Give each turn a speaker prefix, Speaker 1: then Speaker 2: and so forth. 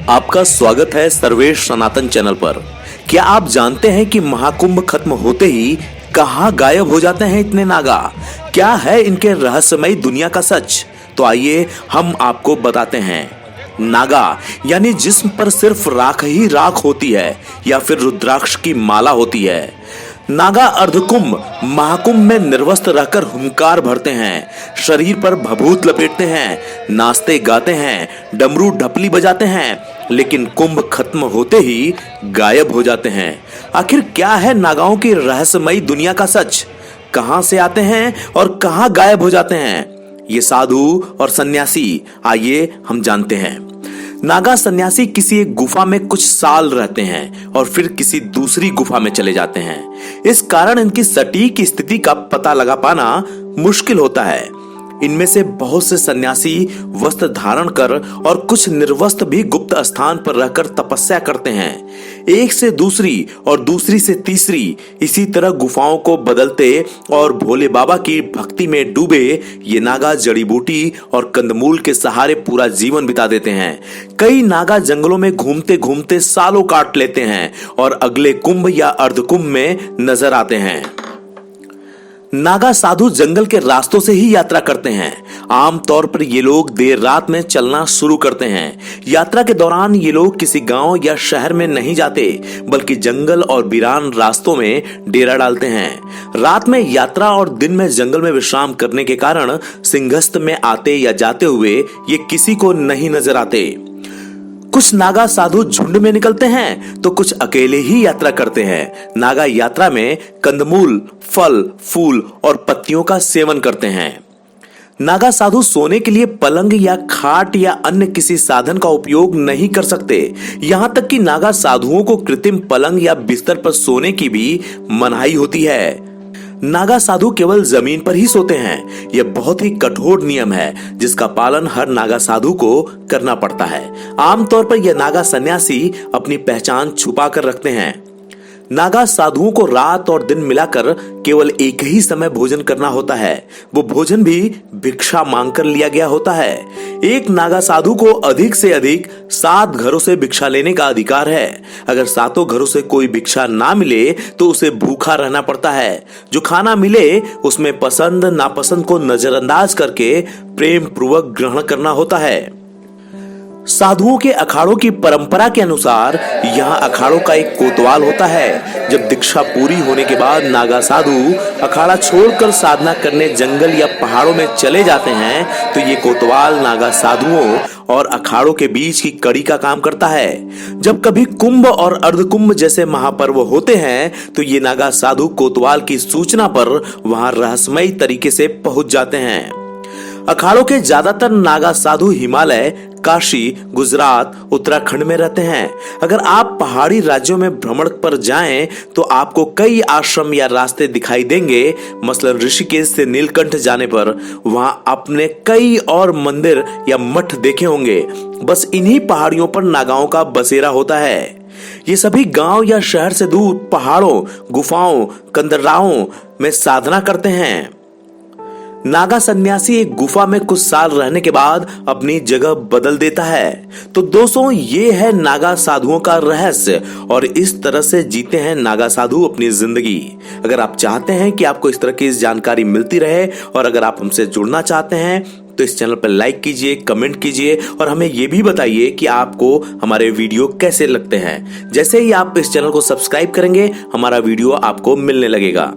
Speaker 1: आपका स्वागत है सर्वेश सनातन चैनल पर। क्या आप जानते हैं कि महाकुंभ खत्म होते ही कहां गायब हो जाते हैं इतने नागा? क्या है इनके रहस्यमयी दुनिया का सच? तो आइए हम आपको बताते हैं। नागा यानी जिस्म पर सिर्फ राख ही राख होती है या फिर रुद्राक्ष की माला होती है। नागा अर्धकुंभ महाकुंभ में निर्वस्त्र रहकर हुंकार भरते हैं, शरीर पर भभूत लपेटते हैं, नाचते गाते हैं, डमरू ढपली बजाते हैं, लेकिन कुंभ खत्म होते ही गायब हो जाते हैं। आखिर क्या है नागाओं की रहस्यमयी दुनिया का सच? कहां से आते हैं और कहां गायब हो जाते हैं ये साधु और सन्यासी? आइए हम जानते हैं। नागा सन्यासी किसी एक गुफा में कुछ साल रहते हैं और फिर किसी दूसरी गुफा में चले जाते हैं। इस कारण इनकी सटीक स्थिति का पता लगा पाना मुश्किल होता है। इनमें से बहुत से सन्यासी वस्त्र धारण कर और कुछ निर्वस्त्र भी गुप्त स्थान पर रहकर तपस्या करते हैं। एक से दूसरी और दूसरी से तीसरी इसी तरह गुफाओं को बदलते और भोले बाबा की भक्ति में डूबे ये नागा जड़ी बूटी और कंदमूल के सहारे पूरा जीवन बिता देते हैं। कई नागा जंगलों में घूमते घूमते सालों काट लेते हैं और अगले कुंभ या अर्धकुंभ में नजर आते हैं। नागा साधु जंगल के रास्तों से ही यात्रा करते हैं। आमतौर पर ये लोग देर रात में चलना शुरू करते हैं। यात्रा के दौरान ये लोग किसी गांव या शहर में नहीं जाते, बल्कि जंगल और वीरान रास्तों में डेरा डालते हैं। रात में यात्रा और दिन में जंगल में विश्राम करने के कारण सिंहस्थ में आते या जाते हुए ये किसी को नहीं नजर आते। कुछ नागा साधु झुंड में निकलते हैं तो कुछ अकेले ही यात्रा करते हैं। नागा यात्रा में कंदमूल, फल, फूल और पत्तियों का सेवन करते हैं। नागा साधु सोने के लिए पलंग या खाट या अन्य किसी साधन का उपयोग नहीं कर सकते। यहां तक कि नागा साधुओं को कृत्रिम पलंग या बिस्तर पर सोने की भी मनाही होती है। नागा साधु केवल जमीन पर ही सोते हैं। यह बहुत ही कठोर नियम है जिसका पालन हर नागा साधु को करना पड़ता है। आमतौर पर यह नागा सन्यासी अपनी पहचान छुपा कर रखते हैं। नागा साधुओं को रात और दिन मिलाकर केवल एक ही समय भोजन करना होता है। वो भोजन भी भिक्षा मांगकर लिया गया होता है। एक नागा साधु को अधिक से अधिक 7 घरों से भिक्षा लेने का अधिकार है। अगर 7 घरों से कोई भिक्षा ना मिले तो उसे भूखा रहना पड़ता है। जो खाना मिले उसमें पसंद नापसंद को नजरअंदाज करके प्रेम पूर्वक ग्रहण करना होता है। साधुओं के अखाड़ों की परंपरा के अनुसार यहाँ अखाड़ों का एक कोतवाल होता है। जब दीक्षा पूरी होने के बाद नागा साधु अखाड़ा छोड़कर साधना करने जंगल या पहाड़ों में चले जाते हैं तो ये कोतवाल नागा साधुओं और अखाड़ों के बीच की कड़ी का काम करता है। जब कभी कुंभ और अर्धकुंभ जैसे महापर्व होते हैं तो ये नागा साधु कोतवाल की सूचना पर वहां रहस्यमयी तरीके से पहुंच जाते हैं। अखाड़ों के ज्यादातर नागा साधु हिमालय, काशी, गुजरात, उत्तराखंड में रहते हैं। अगर आप पहाड़ी राज्यों में भ्रमण पर जाएं तो आपको कई आश्रम या रास्ते दिखाई देंगे। मसलन ऋषिकेश से नीलकंठ जाने पर वहां आपने कई और मंदिर या मठ देखे होंगे। बस इन्हीं पहाड़ियों पर नागाओं का बसेरा होता है। ये सभी गांव या शहर से दूर पहाड़ों, गुफाओं, कंदराओं में साधना करते हैं। नागा सन्यासी एक गुफा में कुछ साल रहने के बाद अपनी जगह बदल देता है। तो दोस्तों, ये है नागा साधुओं का रहस्य और इस तरह से जीते हैं नागा साधु अपनी जिंदगी। अगर आप चाहते हैं कि आपको इस तरह की जानकारी मिलती रहे और अगर आप हमसे जुड़ना चाहते हैं तो इस चैनल पर लाइक कीजिए, कमेंट कीजिए और हमें यह भी बताइए कि आपको हमारे वीडियो कैसे लगते हैं। जैसे ही आप इस चैनल को सब्सक्राइब करेंगे हमारा वीडियो आपको मिलने लगेगा।